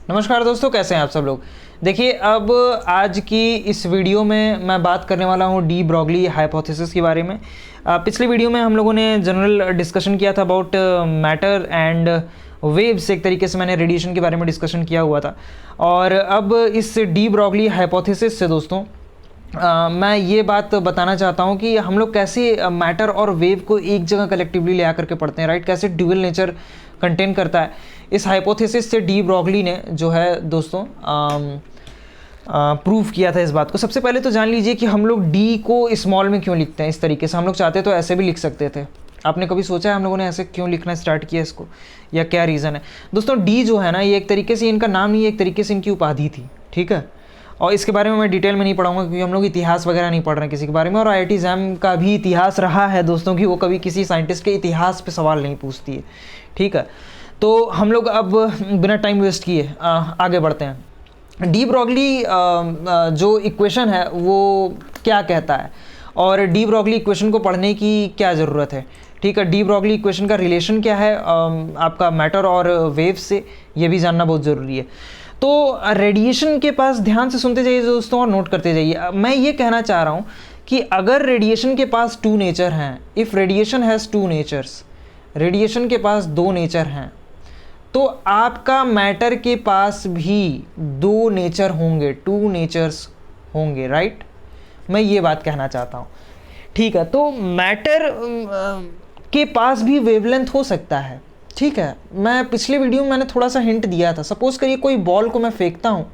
नमस्कार दोस्तों, कैसे हैं आप सब लोग। देखिए, अब आज की इस वीडियो में मैं बात करने वाला हूँ डी ब्रॉगली हाइपोथेसिस के बारे में। पिछली वीडियो में हम लोगों ने जनरल डिस्कशन किया था अबाउट मैटर एंड वेव्स। एक तरीके से मैंने रेडिएशन के बारे में डिस्कशन किया हुआ था। और अब इस डी ब्रॉगली हाइपोथेसिस से दोस्तों मैं ये बात बताना चाहता हूँ कि हम लोग कैसे मैटर और वेव को एक जगह कलेक्टिवली ले आकर के पढ़ते हैं, राइट। कैसे ड्यूअल नेचर कंटेन करता है। इस हाइपोथेसिस से डी ब्रॉगली ने जो है दोस्तों प्रूव किया था इस बात को। सबसे पहले तो जान लीजिए कि हम लोग डी को स्मॉल में क्यों लिखते हैं इस तरीके से। हम लोग चाहते तो ऐसे भी लिख सकते थे। आपने कभी सोचा है हम लोगों ने ऐसे क्यों लिखना स्टार्ट किया इसको, या क्या रीज़न है दोस्तों। डी जो है ना, ये एक तरीके से इनका नाम नहीं है, एक तरीके से इनकी उपाधि थी, ठीक है। और इसके बारे में मैं डिटेल में नहीं पढ़ाऊंगा क्योंकि हम लोग इतिहास वगैरह नहीं पढ़ रहे हैं किसी के बारे में। और IIT एग्जाम का भी इतिहास रहा है दोस्तों कि वो कभी किसी साइंटिस्ट के इतिहास पे सवाल नहीं पूछती है, ठीक है। तो हम लोग अब बिना टाइम वेस्ट किए आगे बढ़ते हैं। डी ब्रॉगली जो इक्वेशन है वो क्या कहता है और डी ब्रॉगली इक्वेशन को पढ़ने की क्या ज़रूरत है, ठीक है। डी ब्रॉगली इक्वेशन का रिलेशन क्या है आपका मैटर और वेव से, ये भी जानना बहुत ज़रूरी है। तो रेडिएशन के पास ध्यान से सुनते जाइए दोस्तों और नोट करते जाइए। मैं ये कहना चाह रहा हूँ कि अगर रेडिएशन के पास टू नेचर हैं, if radiation has two natures, radiation के पास दो नेचर हैं, तो आपका मैटर के पास भी दो नेचर होंगे, टू नेचर्स होंगे, राइट। मैं ये बात कहना चाहता हूँ, ठीक है। तो मैटर के पास भी वेवलेंथ हो सकता है, ठीक है। मैं पिछले वीडियो में मैंने थोड़ा सा हिंट दिया था। सपोज करिए कोई बॉल को मैं फेंकता हूँ,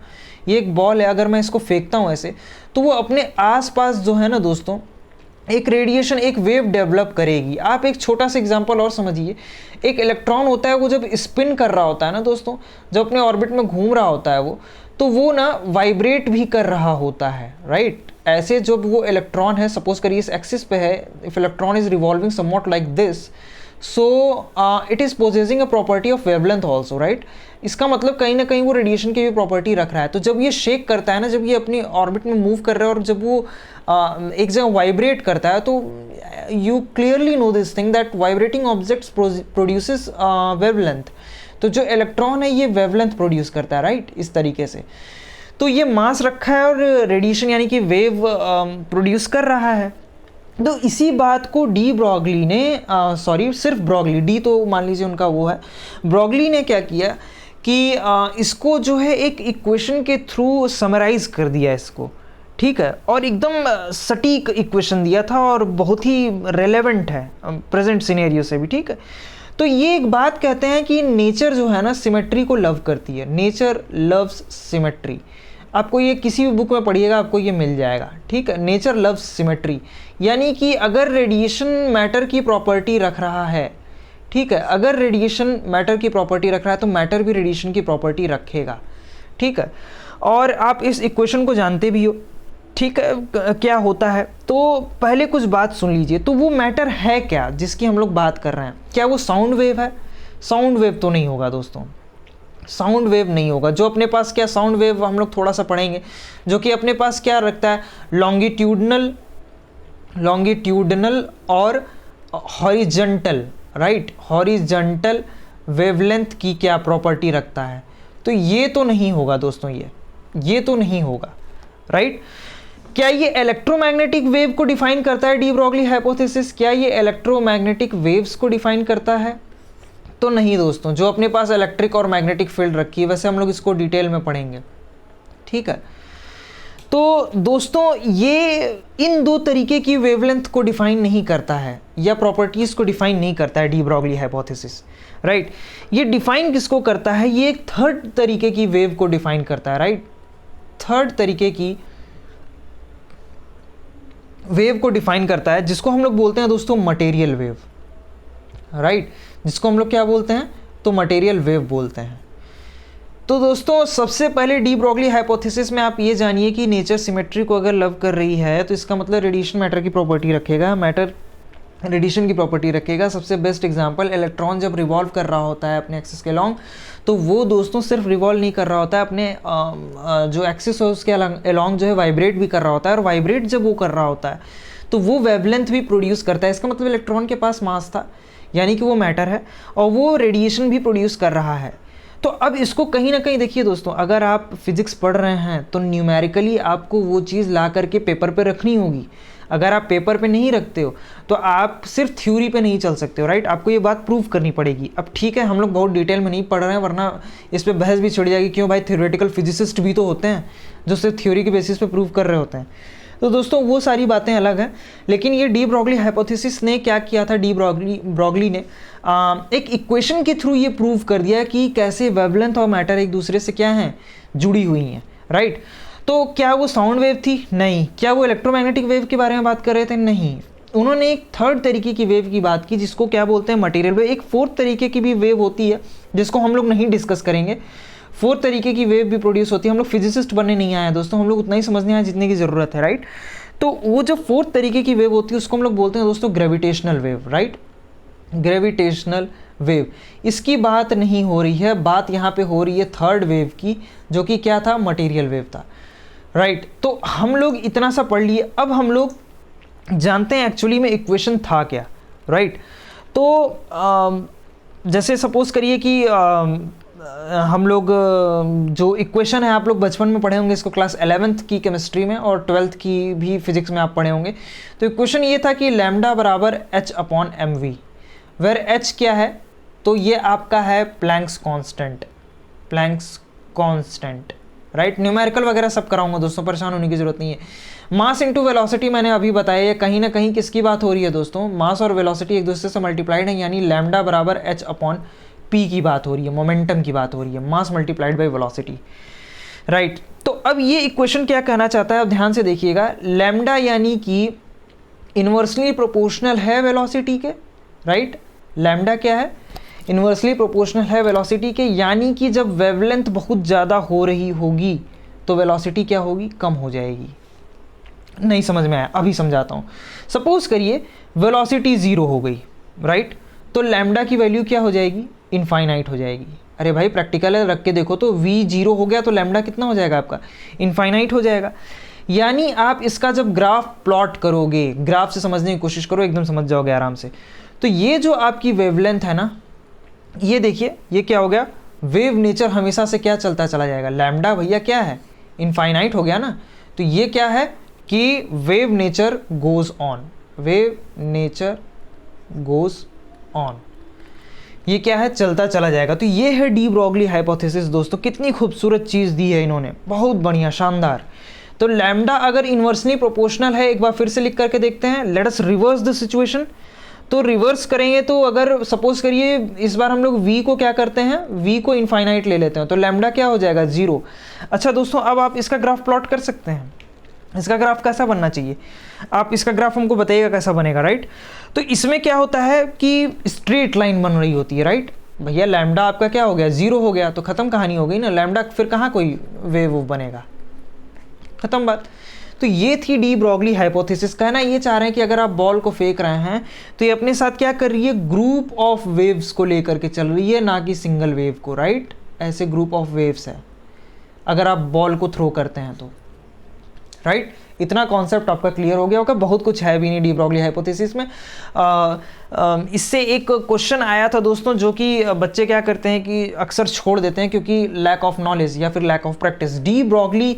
ये एक बॉल है, अगर मैं इसको फेंकता हूँ ऐसे, तो वो अपने आसपास जो है ना दोस्तों एक रेडिएशन, एक वेव डेवलप करेगी। आप एक छोटा सा एग्जांपल और समझिए। एक इलेक्ट्रॉन होता है, वो जब स्पिन कर रहा होता है ना दोस्तों, जब अपने ऑर्बिट में घूम रहा होता है वो ना वाइब्रेट भी कर रहा होता है, राइट। ऐसे जब वो इलेक्ट्रॉन है, सपोज करिए इस एक्सिस पे है, if electron is revolving somewhat like this, so it is possessing a property of wavelength also, right. इसका मतलब कहीं ना कहीं वो रेडिएशन की भी प्रॉपर्टी रख रहा है। तो जब ये शेक करता है ना, जब ये अपनी ऑर्बिट में मूव कर रहा है और जब वो एक जगह वाइब्रेट करता है, तो you clearly know this thing that vibrating objects produces wavelength. तो जो इलेक्ट्रॉन है ये वेवलेंथ प्रोड्यूस करता है, राइट, इस तरीके से। तो ये मास रखा है और रेडिएशन यानी कि वेव प्रोड्यूस कर रहा है। तो इसी बात को डी ब्रॉगली ने सिर्फ ब्रॉगली, डी तो मान लीजिए उनका वो है, ब्रॉगली ने क्या किया कि इसको जो है एक इक्वेशन के थ्रू समराइज कर दिया इसको, ठीक है। और एकदम सटीक इक्वेशन दिया था और बहुत ही रेलेवेंट है प्रेजेंट सिनेरियो से भी, ठीक है। तो ये एक बात कहते हैं कि नेचर जो है ना सिमेट्री को लव करती है, नेचर लव्स सिमेट्री। आपको ये किसी भी बुक में पढ़िएगा आपको ये मिल जाएगा, ठीक है। नेचर लव्स सिमेट्री, यानी कि अगर रेडिएशन मैटर की प्रॉपर्टी रख रहा है, ठीक है, अगर रेडिएशन मैटर की प्रॉपर्टी रख रहा है तो मैटर भी रेडिएशन की प्रॉपर्टी रखेगा, ठीक है। और आप इस इक्वेशन को जानते भी हो, ठीक है, क्या होता है। तो पहले कुछ बात सुन लीजिए। तो वो मैटर है क्या जिसकी हम लोग बात कर रहे हैं, क्या वो साउंड वेव है? साउंड वेव तो नहीं होगा दोस्तों, साउंड वेव नहीं होगा। जो अपने पास क्या साउंड वेव हम लोग थोड़ा सा पढ़ेंगे, जो कि अपने पास क्या रखता है, लॉन्गिट्यूडनल और हॉरिजॉन्टल, राइट, हॉरिजॉन्टल वेवलेंथ की क्या प्रॉपर्टी रखता है। तो ये तो नहीं होगा दोस्तों, ये तो नहीं होगा, राइट। क्या ये इलेक्ट्रोमैग्नेटिक वेव को डिफाइन करता है डी ब्रॉगली हाइपोथेसिस? क्या ये इलेक्ट्रोमैग्नेटिक वेव्स को डिफाइन करता है? तो नहीं दोस्तों। जो अपने पास इलेक्ट्रिक और मैग्नेटिक फील्ड रखी है, वैसे हम लोग इसको डिटेल में पढ़ेंगे, ठीक है। तो दोस्तों ये इन दो तरीके की वेवलेंथ को डिफाइन नहीं करता है या प्रॉपर्टीज को डिफाइन नहीं करता है डी ब्रॉगली हाइपोथेसिस, राइट। ये डिफाइन किसको करता है? ये एक थर्ड तरीके की वेव को डिफाइन करता है, राइट। थर्ड तरीके की वेव को डिफाइन करता है, जिसको हम लोग बोलते हैं दोस्तों मटेरियल वेव, राइट। जिसको हम लोग क्या बोलते हैं? तो मटेरियल वेव बोलते हैं। तो दोस्तों सबसे पहले डी ब्रॉगली हाइपोथेसिस में आप ये जानिए कि नेचर सिमेट्री को अगर लव कर रही है तो इसका मतलब रेडिएशन मैटर की प्रॉपर्टी रखेगा, मैटर रेडिएशन की प्रॉपर्टी रखेगा। सबसे बेस्ट एग्जांपल, इलेक्ट्रॉन जब रिवॉल्व कर रहा होता है अपने एक्सिस के अलॉन्ग, तो वो दोस्तों सिर्फ रिवॉल्व नहीं कर रहा होता है, अपने जो एक्सिस है उसके अलॉन्ग जो है वाइब्रेट भी कर रहा होता है। और वाइब्रेट जब वो कर रहा होता है तो वो वेवलेंथ भी प्रोड्यूस करता है। इसका मतलब इलेक्ट्रॉन के पास मास था, यानी कि वो मैटर है और वो रेडिएशन भी प्रोड्यूस कर रहा है। तो अब इसको कहीं ना कहीं देखिए दोस्तों, अगर आप फिजिक्स पढ़ रहे हैं तो न्यूमेरिकली आपको वो चीज़ ला करके पेपर पे रखनी होगी। अगर आप पेपर पे नहीं रखते हो तो आप सिर्फ थ्योरी पे नहीं चल सकते हो, राइट। आपको ये बात प्रूव करनी पड़ेगी। अब ठीक है, हम लोग बहुत डिटेल में नहीं पढ़ रहे हैं, वरना इस पर बहस भी छिड़ जाएगी। क्यों भाई, थ्योरेटिकल फिजिसिस्ट भी तो होते हैं जो सिर्फ थ्योरी के बेसिस पे प्रूव कर रहे होते हैं। तो दोस्तों वो सारी बातें अलग हैं। लेकिन ये डी ब्रॉगली हाइपोथेसिस ने क्या किया था, डी ब्रॉगली ने एक इक्वेशन के थ्रू ये प्रूव कर दिया कि कैसे वेवलेंथ और मैटर एक दूसरे से क्या हैं, जुड़ी हुई हैं, राइट। तो क्या वो साउंड वेव थी? नहीं। क्या वो इलेक्ट्रोमैग्नेटिक वेव के बारे में बात कर रहे थे? नहीं। उन्होंने एक थर्ड तरीके की वेव की बात की जिसको क्या बोलते हैं, मटेरियल वेव। एक फोर्थ तरीके की भी वेव होती है जिसको हम लोग नहीं डिस्कस करेंगे। फोर्थ तरीके की वेव भी प्रोड्यूस होती है। हम लोग फिजिसिस्ट बनने नहीं आए दोस्तों, हम लोग उतना ही समझने आए जितने की ज़रूरत है, राइट। तो वो जो फोर्थ तरीके की वेव होती है उसको हम लोग बोलते हैं दोस्तों gravitational wave, right. Gravitational wave, इसकी बात नहीं हो रही है, बात यहाँ पे हो रही है थर्ड वेव की, जो कि क्या था, मटेरियल वेव था, राइट। तो हम लोग इतना सा पढ़ लिए। अब हम लोग जानते हैं एक्चुअली में इक्वेशन था क्या, राइट। तो जैसे सपोज करिए कि हम लोग जो इक्वेशन है, आप लोग बचपन में पढ़े होंगे इसको, क्लास 11th की केमिस्ट्री में और 12th की भी फिजिक्स में आप पढ़े होंगे। तो इक्वेशन ये था कि लैम्डा बराबर h/mv, वेर h क्या है, तो ये आपका है Planck's constant, Planck's constant, right. Numerical वगैरह सब कराऊंगा दोस्तों, परेशान होने की जरूरत नहीं है। मास इंटू वेलोसिटी मैंने अभी बताया, ये कहीं ना कहीं किसकी बात हो रही है दोस्तों, मास और वेलोसिटी एक दूसरे से मल्टीप्लाइड है, यानी लैम्डा बराबर h/p की बात हो रही है, मोमेंटम की बात हो रही है, mass multiplied by velocity, right. तो अब ये इक्वेशन क्या कहना चाहता है, अब ध्यान से देखिएगा। लैम्डा यानी कि इन्वर्सली प्रोपोर्शनल है वेलोसिटी के, राइट। लैम्डा क्या है, इन्वर्सली प्रोपोर्शनल है वेलोसिटी के, यानी कि जब वेवलेंथ बहुत ज़्यादा हो रही होगी तो वेलोसिटी क्या होगी, कम हो जाएगी। नहीं समझ में आया, अभी समझाता हूँ। सपोज करिए वेलोसिटी 0 हो गई, राइट, तो लैम्डा की वैल्यू क्या हो जाएगी, इनफाइनाइट हो जाएगी। अरे भाई प्रैक्टिकल रख के देखो तो v 0 हो गया तो लैम्डा कितना हो जाएगा आपका, इनफाइनाइट हो जाएगा। यानी आप इसका जब ग्राफ प्लॉट करोगे, ग्राफ से समझने की कोशिश करो, एकदम समझ जाओगे आराम से। तो ये जो आपकी वेवलेंथ है ना, ये देखिए ये क्या हो गया, वेव नेचर हमेशा से क्या चलता चला जाएगा, लैम्डा भैया क्या है, इनफाइनाइट हो गया ना। तो ये क्या है कि wave nature goes on, wave nature goes on, ये क्या है, चलता चला जाएगा। तो ये है डी ब्रॉगली हाइपोथेसिस दोस्तों। कितनी खूबसूरत चीज़ दी है इन्होंने, बहुत बढ़िया, शानदार। तो लैम्डा अगर इन्वर्सली प्रोपोर्शनल है, एक बार फिर से लिख करके देखते हैं, let us reverse the situation. तो रिवर्स करेंगे तो अगर सपोज करिए इस बार हम लोग v को क्या करते हैं, v को इनफाइनाइट ले लेते हैं, तो लैम्डा क्या हो जाएगा, 0। अच्छा दोस्तों, अब आप इसका ग्राफ प्लॉट कर सकते हैं। इसका ग्राफ कैसा बनना चाहिए, आप इसका ग्राफ हमको बताइएगा कैसा बनेगा, राइट। तो इसमें क्या होता है कि स्ट्रेट लाइन बन रही होती है, राइट। भैया लैम्डा आपका क्या हो गया, 0 हो गया, तो खत्म कहानी हो गई ना, लैम्डा फिर कहाँ कोई वेव बनेगा, खत्म बात। तो ये थी डी ब्रॉगली हाइपोथेसिस। कहना ये चाह रहे हैं कि अगर आप बॉल को फेंक रहे हैं तो ये अपने साथ क्या कर रही है, ग्रुप ऑफ वेव्स को लेकर के चल रही है, ना कि सिंगल वेव को, राइट। ऐसे ग्रुप ऑफ वेव्स है अगर आप बॉल को थ्रो करते हैं तो, राइट। इतना कॉन्सेप्ट आपका क्लियर हो गया होगा। बहुत कुछ है भी नहीं डी ब्रॉगली हाइपोथेसिस में। इससे एक क्वेश्चन आया था दोस्तों, जो कि बच्चे क्या करते हैं कि अक्सर छोड़ देते हैं क्योंकि लैक ऑफ नॉलेज या फिर lack of practice. De Broglie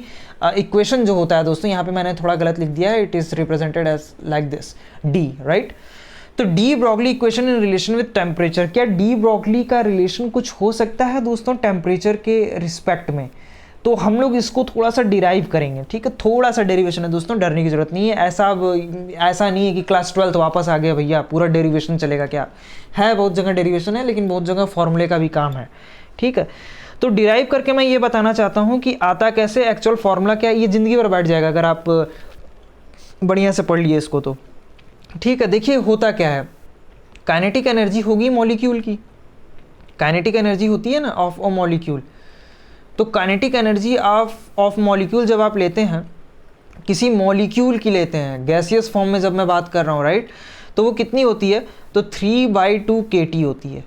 equation जो होता है दोस्तों, यहाँ पे मैंने थोड़ा गलत लिख दिया है, it is represented as like this, D, right. तो de Broglie equation in relation with temperature. क्या डी ब्रॉगली का रिलेशन कुछ हो सकता है दोस्तों टेम्परेचर के रिस्पेक्ट में? तो हम लोग इसको थोड़ा सा डिराइव करेंगे, ठीक है। थोड़ा सा डेरिवेशन है दोस्तों, डरने की जरूरत नहीं है। ऐसा नहीं है कि क्लास 12 वापस आ गया भैया पूरा डेरिवेशन चलेगा, क्या है, बहुत जगह डेरिवेशन है, लेकिन बहुत जगह फॉर्मूले का भी काम है, ठीक है। तो डिराइव करके मैं ये बताना चाहता हूँ कि आता कैसे, एक्चुअल फार्मूला क्या है, ये ज़िंदगी भर बैठ जाएगा अगर आप बढ़िया से पढ़ लिए इसको तो, ठीक है। देखिए होता क्या है, काइनेटिक एनर्जी होगी मॉलिक्यूल की, काइनेटिक एनर्जी होती है ना ऑफ अ मॉलिक्यूल। तो काइनेटिक एनर्जी ऑफ मॉलिक्यूल जब आप लेते हैं, किसी मॉलिक्यूल की लेते हैं गैसियस फॉर्म में जब मैं बात कर रहा हूँ, राइट, तो वो कितनी होती है, तो 3/2 kT होती है।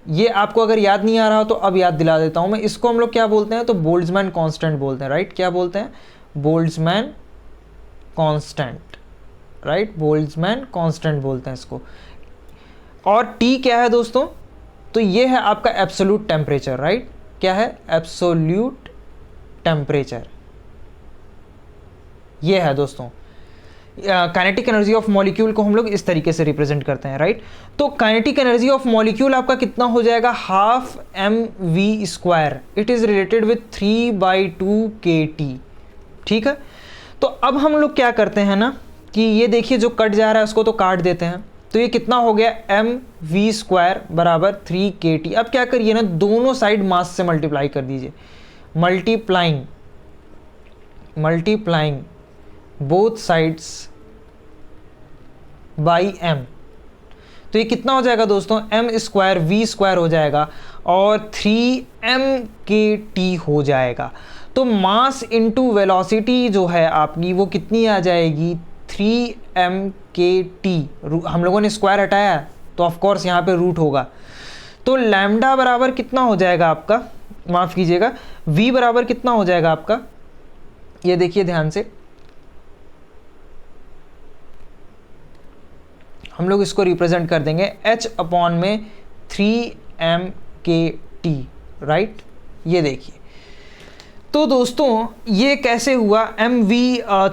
ये आपको अगर याद नहीं आ रहा हो तो अब याद दिला देता हूँ मैं। इसको हम लोग क्या बोलते हैं, तो बोल्ट्जमैन कांस्टेंट बोलते हैं, राइट। क्या बोलते हैं, Boltzmann constant, right, Boltzmann constant बोलते हैं इसको। और T क्या है दोस्तों, तो ये है आपका एब्सोल्यूट टेम्परेचर, राइट। क्या है, एब्सोल्यूट टेम्परेचर। ये है दोस्तों काइनेटिक एनर्जी ऑफ मॉलिक्यूल को हम लोग इस तरीके से रिप्रेजेंट करते हैं, राइट। तो काइनेटिक एनर्जी ऑफ मॉलिक्यूल आपका कितना हो जाएगा, half mv²। It is related with 3/2 kT, ठीक है। तो अब हम लोग क्या करते हैं ना कि ये देखिए जो कट जा रहा है उसको तो काट देते हैं, तो ये कितना हो गया, mv² बराबर 3 kT। अब क्या करिए ना, दोनों साइड मास से मल्टीप्लाई कर दीजिए, multiplying both sides by m। तो ये कितना हो जाएगा दोस्तों, m² v² हो जाएगा और 3m kT हो जाएगा। तो मास इनटू वेलोसिटी जो है आपकी वो कितनी आ जाएगी, 3m kT। हम लोगों ने स्क्वायर हटाया तो ऑफ कोर्स यहाँ पे रूट होगा। तो लैम्डा बराबर कितना हो जाएगा आपका, माफ कीजिएगा, v बराबर कितना हो जाएगा आपका, ये देखिए ध्यान से, हम लोग इसको रिप्रेजेंट कर देंगे h/3m kT, राइट। ये देखिए, तो दोस्तों ये कैसे हुआ, mv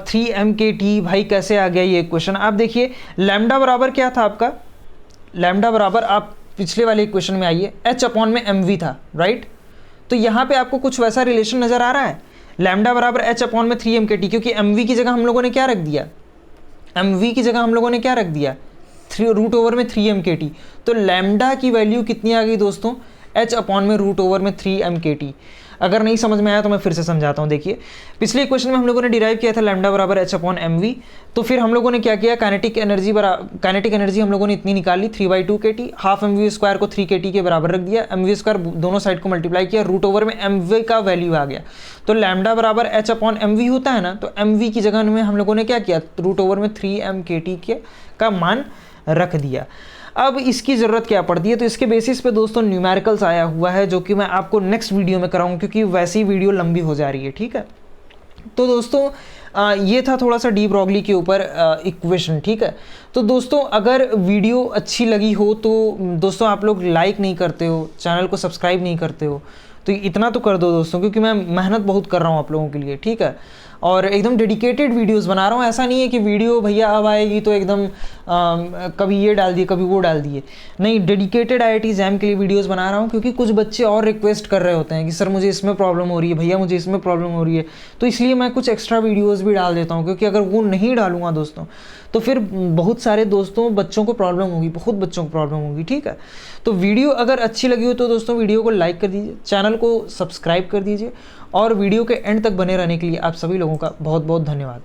3m kT, भाई कैसे आ गया ये इक्वेशन। आप देखिए लैम्डा बराबर क्या था आपका, लैम्डा बराबर, आप पिछले वाले इक्वेशन में आइए, h/mv था, राइट। तो यहाँ पे आपको कुछ वैसा रिलेशन नजर आ रहा है, लैम्डा बराबर h/3m kT, क्योंकि mv की जगह हम लोगों ने क्या रख दिया, mv की जगह हम लोगों ने क्या रख दिया, √3m kT। तो लैम्डा की वैल्यू कितनी आ गई दोस्तों, h/√3m kT। अगर नहीं समझ में आया तो मैं फिर से समझाता हूँ। देखिए पिछले इक्वेशन में हम लोगों ने डिराइव किया था लैम्डा बराबर h/mv, तो फिर हम लोगों ने क्या किया, काइनेटिक एनर्जी हम लोगों ने इतनी निकाली 3/2 kT, हाफ mv² को 3 kT के बराबर रख दिया, mv² दोनों साइड को मल्टीप्लाई किया, √ में mv का वैल्यू आ गया। तो लैम्डा बराबर h/mv होता है ना, तो mv की जगह में हम लोगों ने क्या किया, √ में 3m kT का मान रख दिया। अब इसकी ज़रूरत क्या पड़ती है, तो इसके बेसिस पे दोस्तों न्यूमेरिकल्स आया हुआ है, जो कि मैं आपको नेक्स्ट वीडियो में कराऊंगा, क्योंकि वैसी वीडियो लंबी हो जा रही है, ठीक है। तो दोस्तों ये था थोड़ा सा डी ब्रॉगली के ऊपर इक्वेशन, ठीक है। तो दोस्तों अगर वीडियो अच्छी लगी हो तो दोस्तों आप लोग लाइक नहीं करते हो, चैनल को सब्सक्राइब नहीं करते हो, तो इतना तो कर दो दोस्तों, क्योंकि मैं मेहनत बहुत कर रहा हूँ आप लोगों के लिए, ठीक है। और एकदम डेडिकेटेड वीडियोस बना रहा हूँ, ऐसा नहीं है कि वीडियो भैया अब आएगी तो एकदम कभी ये डाल दिए कभी वो डाल दिए, नहीं, डेडिकेटेड IIT एग्जाम के लिए वीडियोस बना रहा हूँ, क्योंकि कुछ बच्चे और रिक्वेस्ट कर रहे होते हैं कि सर मुझे इसमें प्रॉब्लम हो रही है, भैया मुझे इसमें प्रॉब्लम हो रही है, तो इसलिए मैं कुछ एक्स्ट्रा वीडियोज़ भी डाल देता हूँ, क्योंकि अगर वो नहीं डालूंगा दोस्तों तो फिर बहुत सारे बच्चों को प्रॉब्लम होगी, बहुत बच्चों को प्रॉब्लम होगी, ठीक है। तो वीडियो अगर अच्छी लगी हो तो दोस्तों वीडियो को लाइक कर दीजिए, चैनल को सब्सक्राइब कर दीजिए, और वीडियो के एंड तक बने रहने के लिए आप सभी लोगों का बहुत बहुत धन्यवाद।